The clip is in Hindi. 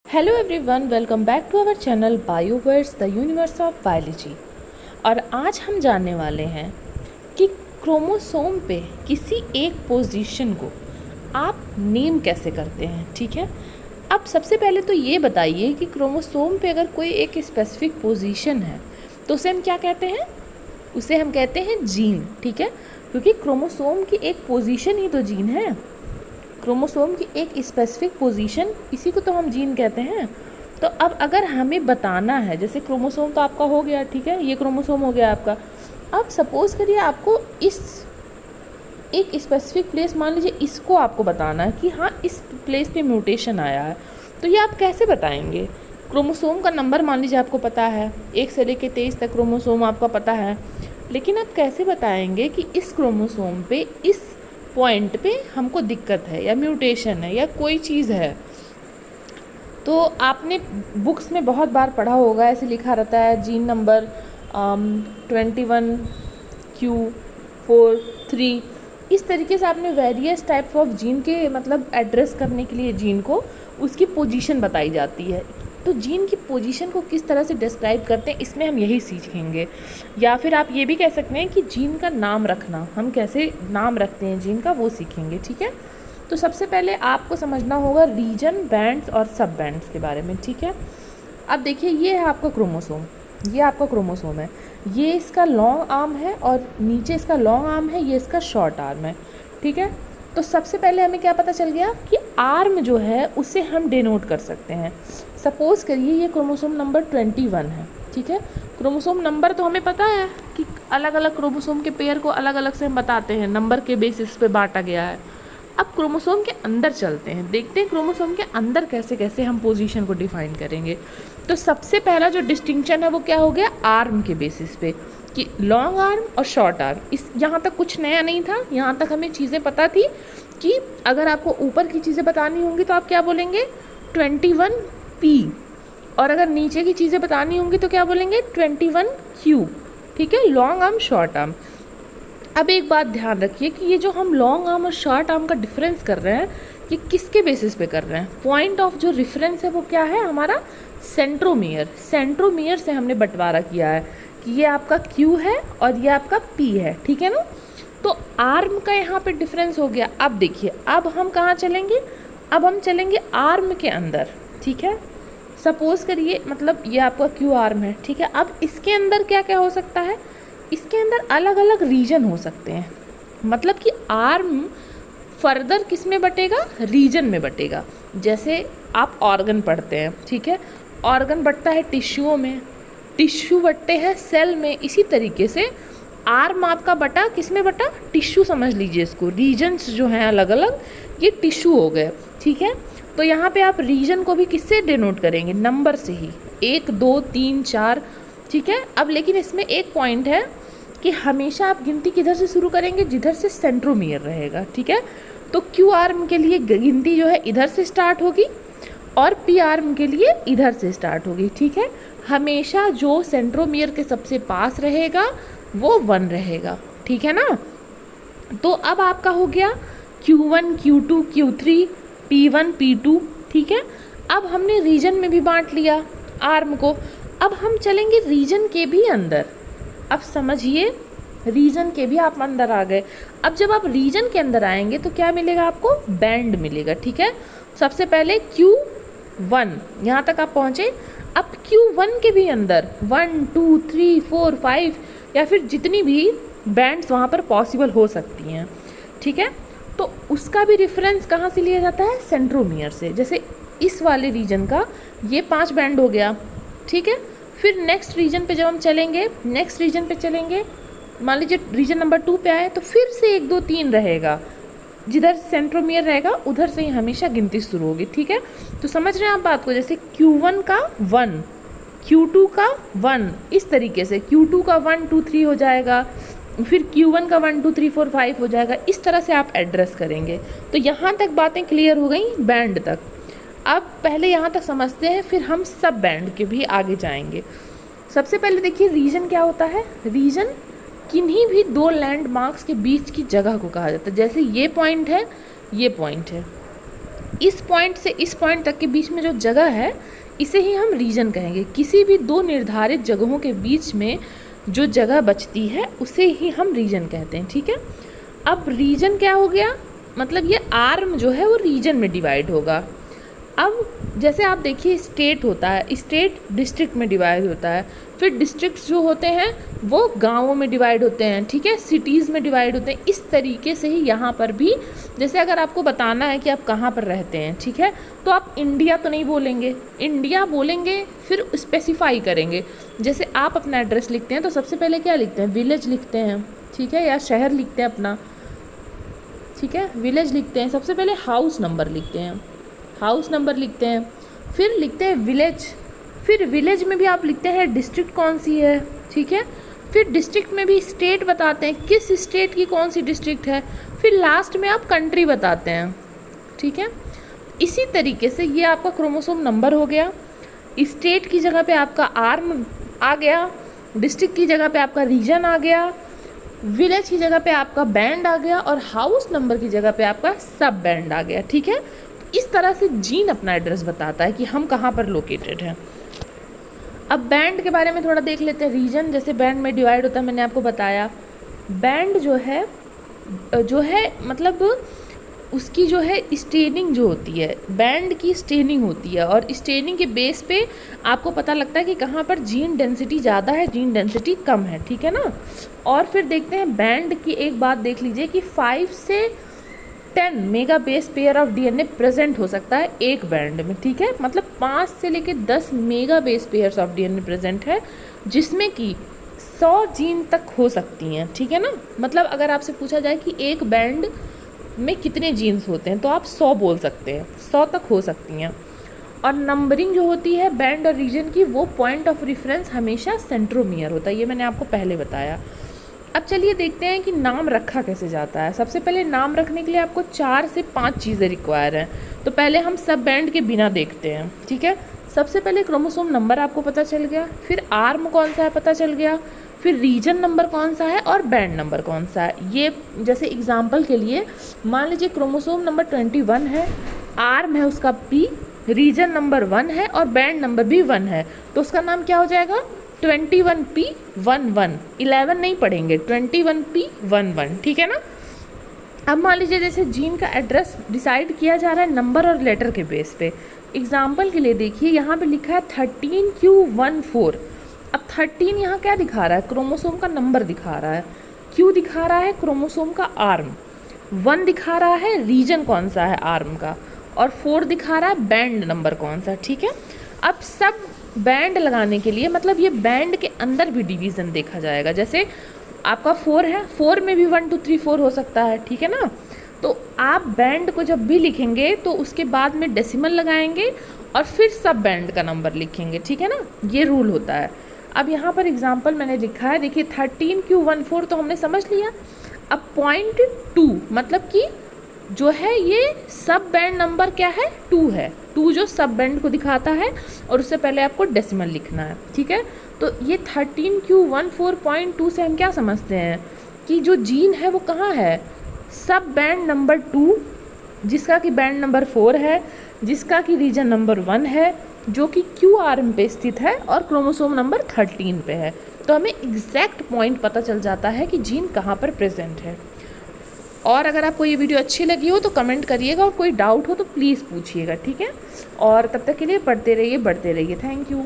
Hello everyone, welcome back to our channel Bioverse the universe of biology. और आज हम जानने वाले हैं कि क्रोमोसोम पे किसी एक पोजीशन को आप नेम कैसे करते हैं। ठीक है, अब सबसे पहले तो ये बताइए कि क्रोमोसोम पे अगर कोई एक स्पेसिफिक पोजीशन है तो उसे हम क्या कहते हैं? उसे हम कहते हैं जीन। ठीक है, क्योंकि क्रोमोसोम की एक पोजीशन ही तो जीन है। क्रोमोसोम की एक स्पेसिफिक पोजीशन, इसी को तो हम जीन कहते हैं। तो अब अगर हमें बताना है, जैसे क्रोमोसोम तो आपका हो गया, ठीक है, ये क्रोमोसोम हो गया आपका। अब सपोज़ करिए आपको इस एक स्पेसिफिक प्लेस, मान लीजिए इसको आपको बताना है कि हाँ इस प्लेस पे म्यूटेशन आया है, तो ये आप कैसे बताएंगे? क्रोमोसोम का नंबर मान लीजिए आपको पता है, 1 से लेकर 23 तक क्रोमोसोम आपका पता है, लेकिन आप कैसे बताएंगे कि इस क्रोमोसोम पे इस पॉइंट पे हमको दिक्कत है या म्यूटेशन है या कोई चीज़ है? तो आपने बुक्स में बहुत बार पढ़ा होगा, ऐसे लिखा रहता है जीन नंबर 21Q43। इस तरीके से आपने वेरियस टाइप्स ऑफ जीन के मतलब एड्रेस करने के लिए जीन को उसकी पोजीशन बताई जाती है। तो जीन की पोजीशन को किस तरह से डिस्क्राइब करते हैं, इसमें हम यही सीखेंगे। या फिर आप ये भी कह सकते हैं कि जीन का नाम रखना, हम कैसे नाम रखते हैं जीन का, वो सीखेंगे। ठीक है, तो सबसे पहले आपको समझना होगा रीजन, बैंड्स और सब बैंड्स के बारे में। ठीक है, अब देखिए ये है आपका क्रोमोसोम, ये आपका क्रोमोसोम है, ये इसका लॉन्ग आर्म है और नीचे इसका लॉन्ग आर्म है, ये इसका शॉर्ट आर्म है। ठीक है, तो सबसे पहले हमें क्या पता चल गया कि आर्म जो है उसे हम डिनोट कर सकते हैं। सपोज़ करिए ये क्रोमोसोम नंबर 21 है। ठीक है, क्रोमोसोम नंबर तो हमें पता है कि अलग अलग क्रोमोसोम के पेयर को अलग अलग से हम बताते हैं, नंबर के बेसिस पे बांटा गया है। अब क्रोमोसोम के अंदर चलते हैं, देखते हैं क्रोमोसोम के अंदर कैसे कैसे हम पोजीशन को डिफाइन करेंगे। तो सबसे पहला जो डिस्टिंक्शन है वो क्या हो गया? आर्म के बेसिस पे, कि लॉन्ग आर्म और शॉर्ट आर्म। इस यहाँ तक कुछ नया नहीं था, यहाँ तक हमें चीज़ें पता थी कि अगर आपको ऊपर की चीज़ें बतानी होंगी तो आप क्या बोलेंगे? 21P। और अगर नीचे की चीज़ें बतानी होंगी तो क्या बोलेंगे? 21Q। ठीक है, लॉन्ग आर्म, शॉर्ट आर्म। अब एक बात ध्यान रखिए कि ये जो हम लॉन्ग आर्म और शॉर्ट आर्म का डिफरेंस कर रहे हैं, ये किसके बेसिस पे कर रहे हैं? पॉइंट ऑफ जो रेफरेंस है वो क्या है? हमारा सेंट्रोमियर। सेंट्रोमियर से हमने बंटवारा किया है कि ये आपका Q है और ये आपका P है। ठीक है ना, तो आर्म का यहाँ पे डिफरेंस हो गया। अब देखिए, अब हम कहाँ चलेंगे? अब हम चलेंगे आर्म के अंदर। ठीक है, सपोज करिए मतलब ये आपका Q आर्म है। ठीक है, अब इसके अंदर क्या क्या हो सकता है? इसके अंदर अलग अलग रीजन हो सकते हैं, मतलब कि आर्म फर्दर किस में बटेगा? रीजन में बटेगा। जैसे आप ऑर्गन पढ़ते हैं, ठीक है, ऑर्गन बटता है टिश्यूओं में, टिश्यू बटते हैं सेल में। इसी तरीके से आर्म आपका बटा किस में बटा? टिश्यू समझ लीजिए इसको। रीजन्स जो हैं अलग अलग, ये टिश्यू हो गए। ठीक है, तो यहाँ पे आप रीजन को भी किससे डिनोट करेंगे? नंबर से ही, 1 2 3 4। ठीक है, अब लेकिन इसमें एक पॉइंट है कि हमेशा आप गिनती किधर से शुरू करेंगे? जिधर से सेंट्रोमियर रहेगा। ठीक है, तो Q आर्म के लिए गिनती जो है इधर से स्टार्ट होगी और P आर्म के लिए इधर से स्टार्ट होगी। ठीक है, हमेशा जो सेंट्रोमियर के सबसे पास रहेगा वो 1 रहेगा। ठीक है ना, तो अब आपका हो गया Q1 Q2 Q3 P1 P2। ठीक है, अब हमने रीजन में भी बांट लिया आर्म को। अब हम चलेंगे रीजन के भी अंदर। अब समझिए, रीजन के भी आप अंदर आ गए। अब जब आप रीजन के अंदर आएंगे तो क्या मिलेगा आपको? बैंड मिलेगा। ठीक है, सबसे पहले Q1 यहाँ तक आप पहुँचे। अब Q1 के भी अंदर 1 2 3 4 5 या फिर जितनी भी बैंड्स वहाँ पर पॉसिबल हो सकती हैं। ठीक है, तो उसका भी रेफरेंस कहाँ से लिया जाता है? सेंट्रोमियर से। जैसे इस वाले रीजन का ये 5 बैंड हो गया। ठीक है, फिर नेक्स्ट रीजन पे जब हम चलेंगे, नेक्स्ट रीजन पे चलेंगे, मान लीजिए रीजन नंबर 2 पे आए, तो फिर से 1 2 3 रहेगा। जिधर सेंट्रोमियर रहेगा उधर से ही हमेशा गिनती शुरू होगी। ठीक है, तो समझ रहे हैं आप बात को? जैसे Q1 का 1, Q2 का 1, इस तरीके से Q2 का 1 2 3 हो जाएगा, फिर Q1 का 1 2 3 4 5 हो जाएगा। इस तरह से आप एड्रेस करेंगे। तो यहाँ तक बातें क्लियर हो गई बैंड तक। अब पहले यहाँ तक समझते हैं, फिर हम सब बैंड के भी आगे जाएंगे। सबसे पहले देखिए रीजन क्या होता है? रीजन किन्हीं भी 2 लैंडमार्क्स के बीच की जगह को कहा जाता है। जैसे ये पॉइंट है, ये पॉइंट है, इस पॉइंट से इस पॉइंट तक के बीच में जो जगह है इसे ही हम रीजन कहेंगे। किसी भी दो निर्धारित जगहों के बीच में जो जगह बचती है उसे ही हम रीजन कहते हैं, ठीक है। अब रीजन क्या हो गया, मतलब ये आर्म जो है वो रीजन में डिवाइड होगा। अब जैसे आप देखिए स्टेट होता है, स्टेट डिस्ट्रिक्ट में डिवाइड होता है, फिर डिस्ट्रिक्ट्स जो होते हैं वो गांवों में डिवाइड होते हैं, ठीक है, सिटीज़ में डिवाइड होते हैं। इस तरीके से ही यहाँ पर भी, जैसे अगर आपको बताना है कि आप कहाँ पर रहते हैं, ठीक है, तो आप इंडिया तो नहीं बोलेंगे, इंडिया बोलेंगे, फिर स्पेसिफाई करेंगे। जैसे आप अपना एड्रेस लिखते हैं तो सबसे पहले क्या लिखते हैं, विलेज लिखते हैं, ठीक है, या शहर लिखते हैं अपना, ठीक है, विलेज लिखते हैं, सबसे पहले हाउस नंबर लिखते हैं, हाउस नंबर लिखते हैं, फिर लिखते हैं विलेज, फिर विलेज में भी आप लिखते हैं डिस्ट्रिक्ट कौन सी है, ठीक है, फिर डिस्ट्रिक्ट में भी स्टेट बताते हैं किस स्टेट की कौन सी डिस्ट्रिक्ट है, फिर लास्ट में आप कंट्री बताते हैं, ठीक है। इसी तरीके से ये आपका क्रोमोसोम नंबर हो गया, स्टेट की जगह पे आपका आर्म आ गया, डिस्ट्रिक्ट की जगह पे आपका रीजन आ गया, विलेज की जगह पे आपका बैंड आ गया, और हाउस नंबर की जगह पे आपका सब बैंड आ गया, ठीक है। इस तरह से जीन अपना एड्रेस बताता है कि हम कहाँ पर लोकेटेड हैं। अब बैंड के बारे में थोड़ा देख लेते हैं। रीजन जैसे बैंड में डिवाइड होता है, मैंने आपको बताया। बैंड जो है मतलब उसकी जो है स्टेनिंग जो होती है, बैंड की स्टेनिंग होती है, और स्टेनिंग के बेस पे आपको पता लगता है कि कहाँ पर जीन डेंसिटी ज़्यादा है, जीन डेंसिटी कम है, ठीक है ना। और फिर देखते हैं बैंड की एक बात देख लीजिए कि 5 से 10 mega base pair of DNA present हो सकता है एक बैंड में, ठीक है, मतलब 5 से लेकर 10 mega base pairs of DNA present है, जिसमें कि 100 जीन तक हो सकती हैं, ठीक है ना। मतलब अगर आपसे पूछा जाए कि एक बैंड में कितने जीन्स होते हैं तो आप 100 बोल सकते हैं, 100 तक हो सकती हैं। और नंबरिंग जो होती है बैंड और रीजन की, वो पॉइंट ऑफ रेफरेंस हमेशा सेंट्रोमियर होता है, ये मैंने आपको पहले बताया। अब चलिए देखते हैं कि नाम रखा कैसे जाता है। सबसे पहले नाम रखने के लिए आपको 4 से 5 चीज़ें रिक्वायर हैं। तो पहले हम सब बैंड के बिना देखते हैं, ठीक है। सबसे पहले क्रोमोसोम नंबर आपको पता चल गया, फिर आर्म कौन सा है पता चल गया, फिर रीजन नंबर कौन सा है और बैंड नंबर कौन सा है। ये जैसे एग्जाम्पल के लिए मान लीजिए क्रोमोसोम नंबर 21 है, आर्म है उसका P, रीजन नंबर 1 है और बैंड नंबर भी 1 है, तो उसका नाम क्या हो जाएगा, 21P11। 11 नहीं पढ़ेंगे, 21P11, ठीक है ना। अब मान लीजिए जैसे जीन का एड्रेस डिसाइड किया जा रहा है नंबर और लेटर के बेस पे। एग्जाम्पल के लिए देखिए यहाँ पे लिखा है 13Q14। अब 13 यहाँ क्या दिखा रहा है, क्रोमोसोम का नंबर दिखा रहा है, Q दिखा रहा है क्रोमोसोम का आर्म, 1 दिखा रहा है रीजन कौन सा है आर्म का, और 4 दिखा रहा है बैंड नंबर कौन सा, ठीक है। अब सब बैंड लगाने के लिए मतलब ये बैंड के अंदर भी डिवीज़न देखा जाएगा। जैसे आपका 4 है, 4 में भी 1 2 3 4 हो सकता है, ठीक है ना। तो आप बैंड को जब भी लिखेंगे तो उसके बाद में डेसिमल लगाएंगे और फिर सब बैंड का नंबर लिखेंगे, ठीक है ना, ये रूल होता है। अब यहाँ पर एग्जाम्पल मैंने लिखा है, देखिए 13Q14 तो हमने समझ लिया। अब 0.2 मतलब कि जो है ये सब बैंड नंबर क्या है, 2 है, 2 जो सब बैंड को दिखाता है, और उससे पहले आपको डेसिमल लिखना है, ठीक है। तो ये 13Q14.2 से हम क्या समझते हैं कि जो जीन है वो कहाँ है, सब बैंड नंबर 2, जिसका कि बैंड नंबर 4 है, जिसका कि रीजन नंबर 1 है, जो कि Q आर्म पे स्थित है और क्रोमोसोम नंबर 13 पे है। तो हमें एग्जैक्ट पॉइंट पता चल जाता है कि जीन कहाँ पर प्रेजेंट है। और अगर आपको ये वीडियो अच्छी लगी हो तो कमेंट करिएगा, और कोई डाउट हो तो प्लीज़ पूछिएगा, ठीक है। और तब तक के लिए पढ़ते रहिए, बढ़ते रहिए। Thank you.